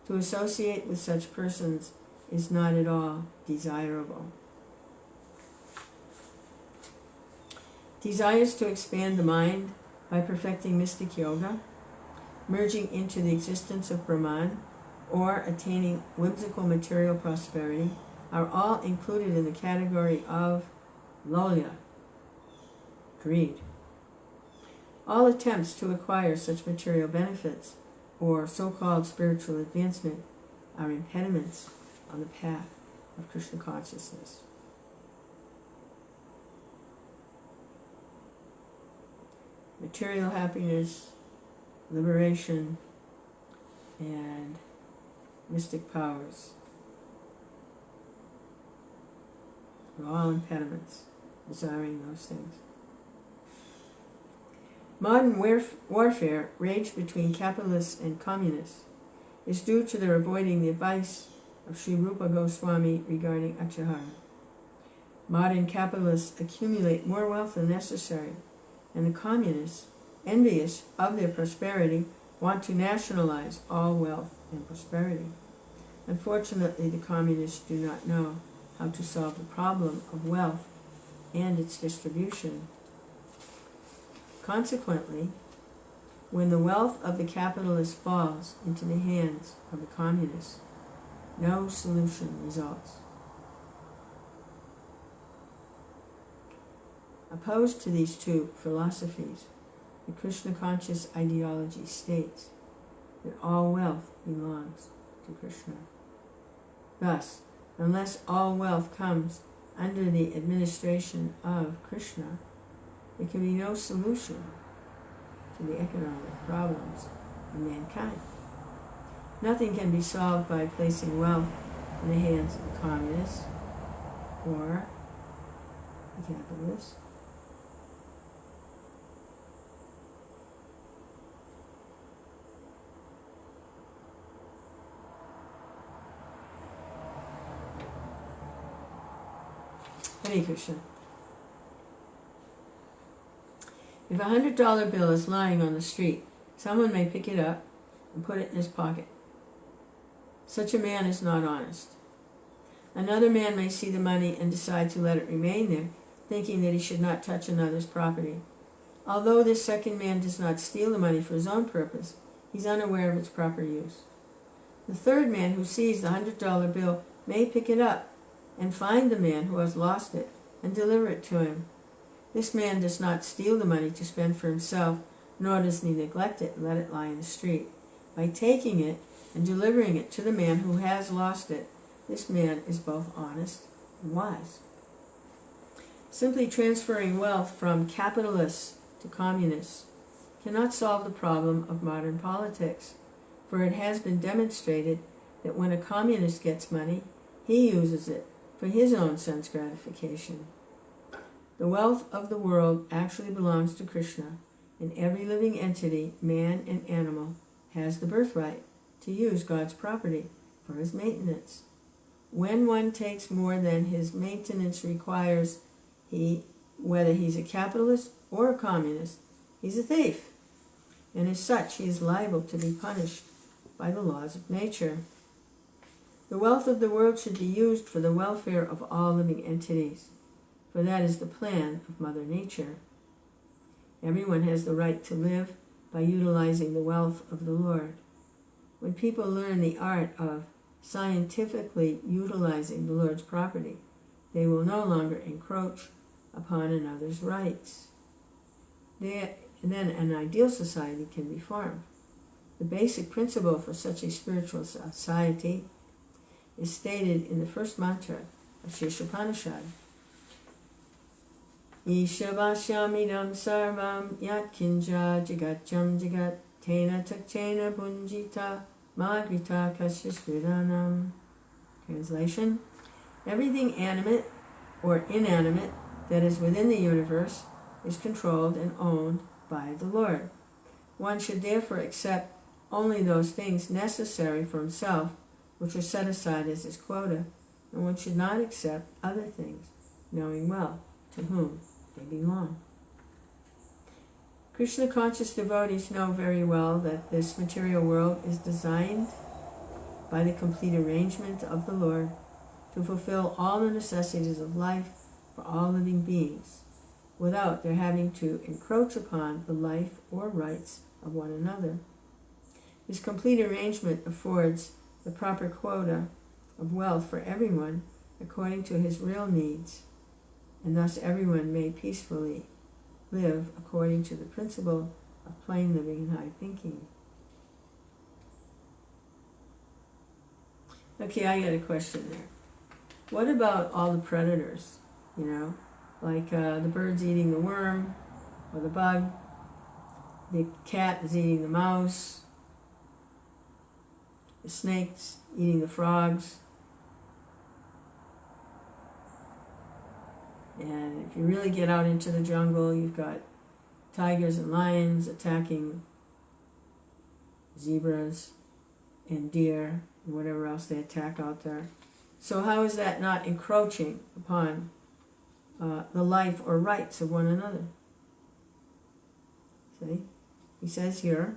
To associate with such persons is not at all desirable. Desires to expand the mind by perfecting mystic yoga, merging into the existence of Brahman, or attaining whimsical material prosperity are all included in the category of lolya, greed. All attempts to acquire such material benefits or so-called spiritual advancement are impediments on the path of Krishna consciousness. Material happiness, liberation, and mystic powers are all impediments, desiring those things. Modern warfare waged between capitalists and communists is due to their avoiding the advice of Sri Rupa Goswami regarding Achahara. Modern capitalists accumulate more wealth than necessary, and the communists, envious of their prosperity, want to nationalize all wealth and prosperity. Unfortunately, the communists do not know how to solve the problem of wealth and its distribution. Consequently, when the wealth of the capitalist falls into the hands of the communists, no solution results. Opposed to these two philosophies, the Krishna conscious ideology states that all wealth belongs to Krishna. Thus, unless all wealth comes under the administration of Krishna, there can be no solution to the economic problems of mankind. Nothing can be solved by placing wealth in the hands of the communists or the capitalists. Hare Krishna. If a $100 bill is lying on the street, someone may pick it up and put it in his pocket. Such a man is not honest. Another man may see the money and decide to let it remain there, thinking that he should not touch another's property. Although this second man does not steal the money for his own purpose, he's unaware of its proper use. The third man who sees the $100 bill may pick it up and find the man who has lost it and deliver it to him. This man does not steal the money to spend for himself, nor does he neglect it and let it lie in the street. By taking it and delivering it to the man who has lost it, this man is both honest and wise. Simply transferring wealth from capitalists to communists cannot solve the problem of modern politics, for it has been demonstrated that when a communist gets money, he uses it for his own sense gratification. The wealth of the world actually belongs to Krishna, and every living entity, man and animal, has the birthright to use God's property for his maintenance. When one takes more than his maintenance requires, whether he's a capitalist or a communist, he's a thief, and as such he is liable to be punished by the laws of nature. The wealth of the world should be used for the welfare of all living entities, for that is the plan of Mother Nature. Everyone has the right to live by utilizing the wealth of the Lord. When people learn the art of scientifically utilizing the Lord's property, they will no longer encroach upon another's rights. Then an ideal society can be formed. The basic principle for such a spiritual society is stated in the first mantra of Upadesha. Ishabashyamidam sarvam yatkinja jagaccham jagat tena takchena punjita magrita kashyasvidanam. Translation: everything animate or inanimate that is within the universe is controlled and owned by the Lord. One should therefore accept only those things necessary for himself which are set aside as his quota, and one should not accept other things, knowing well to whom they belong. Krishna conscious devotees know very well that this material world is designed by the complete arrangement of the Lord to fulfill all the necessities of life for all living beings, without their having to encroach upon the life or rights of one another. This complete arrangement affords the proper quota of wealth for everyone according to his real needs, and thus everyone may peacefully live according to the principle of plain living and high thinking. Okay, I got a question there. What about all the predators, you know, like the bird's eating the worm or the bug, the cat is eating the mouse, the snake's eating the frogs, and if you really get out into the jungle, you've got tigers and lions attacking zebras and deer and whatever else they attack out there. So how is that not encroaching upon the life or rights of one another? See? He says here,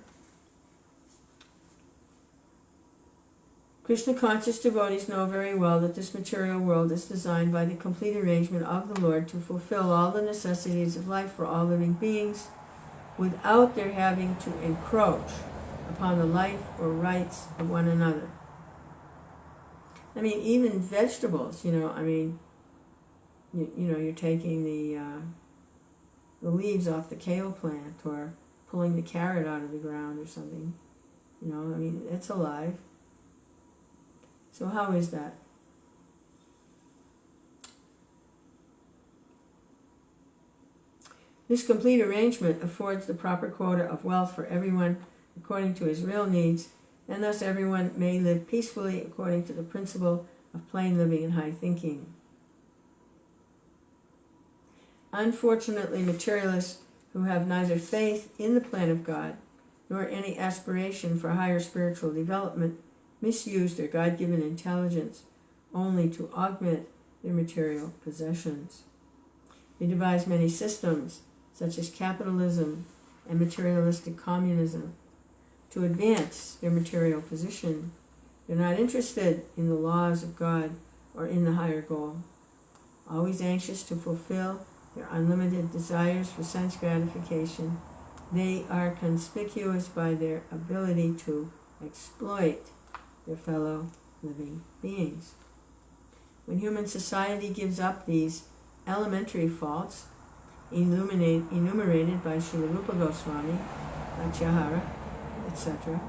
Krishna conscious devotees know very well that this material world is designed by the complete arrangement of the Lord to fulfill all the necessities of life for all living beings without their having to encroach upon the life or rights of one another. I mean, even vegetables, you know, I mean, you know, you're taking the leaves off the kale plant or pulling the carrot out of the ground or something. You know, I mean, it's alive. So how is that? This complete arrangement affords the proper quota of wealth for everyone according to his real needs, and thus everyone may live peacefully according to the principle of plain living and high thinking. Unfortunately, materialists who have neither faith in the plan of God nor any aspiration for higher spiritual development misuse their God-given intelligence only to augment their material possessions. They devise many systems, such as capitalism and materialistic communism, to advance their material position. They're not interested in the laws of God or in the higher goal. Always anxious to fulfill their unlimited desires for sense gratification, they are conspicuous by their ability to exploit their fellow living beings. When human society gives up these elementary faults, enumerated by Srila Rupa Goswami, Achyahara, etc.,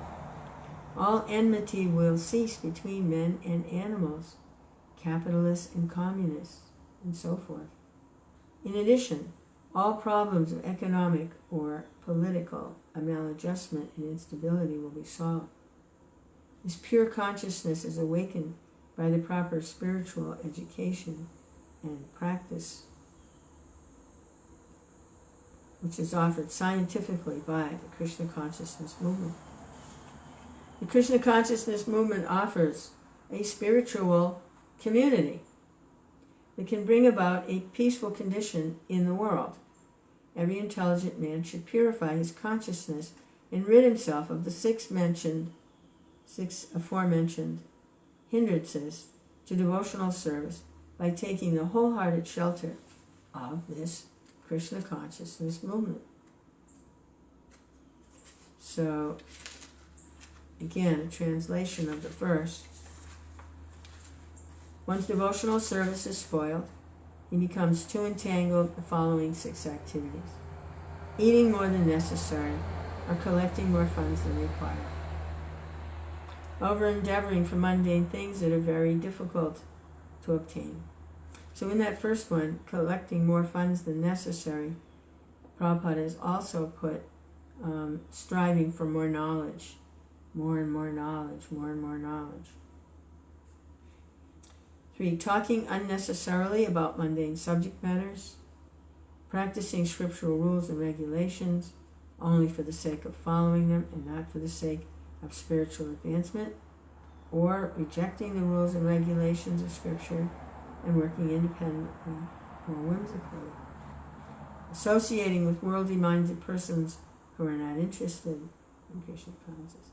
all enmity will cease between men and animals, capitalists and communists, and so forth. In addition, all problems of economic or political maladjustment and instability will be solved. This pure consciousness is awakened by the proper spiritual education and practice, which is offered scientifically by the Krishna Consciousness Movement. The Krishna Consciousness Movement offers a spiritual community that can bring about a peaceful condition in the world. Every intelligent man should purify his consciousness and rid himself of the six aforementioned hindrances to devotional service by taking the wholehearted shelter of this Krishna Consciousness Movement. So, again, a translation of the verse. Once devotional service is spoiled, he becomes too entangled in the following six activities: eating more than necessary, or collecting more funds than required, over-endeavoring for mundane things that are very difficult to obtain. So in that first one, collecting more funds than necessary, Prabhupada has also put striving for more knowledge, more and more knowledge, more and more knowledge. 3, talking unnecessarily about mundane subject matters, practicing scriptural rules and regulations only for the sake of following them and not for the sake of spiritual advancement, or rejecting the rules and regulations of Scripture and working independently or whimsically, associating with worldly-minded persons who are not interested in Krishna consciousness.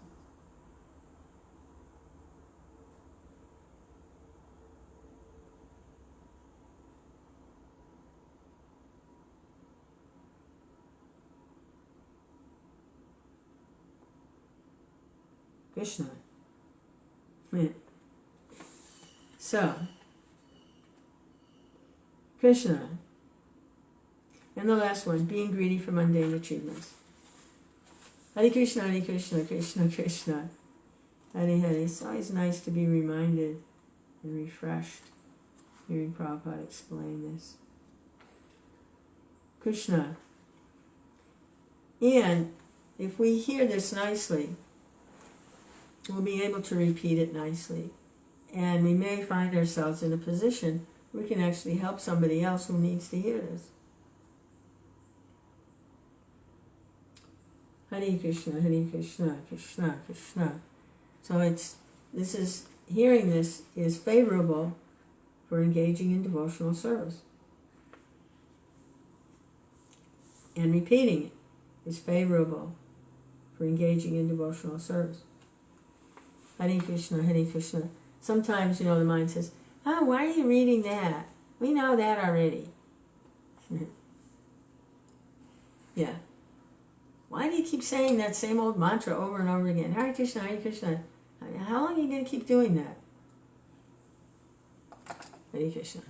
Krishna. So, Krishna. And the last one, being greedy for mundane achievements. Hare Krishna, Krishna Krishna. Hare Hare. It's always nice to be reminded and refreshed hearing Prabhupada explain this. Krishna. And if we hear this nicely, we'll be able to repeat it nicely. And we may find ourselves in a position where we can actually help somebody else who needs to hear this. Hare Krishna, Hare Krishna, Krishna Krishna. So hearing this is favorable for engaging in devotional service. And repeating it is favorable for engaging in devotional service. Hare Krishna, Hare Krishna. Sometimes, the mind says, oh, why are you reading that? We know that already. Yeah. Why do you keep saying that same old mantra over and over again? Hare Krishna, Hare Krishna. How long are you going to keep doing that? Hare Krishna.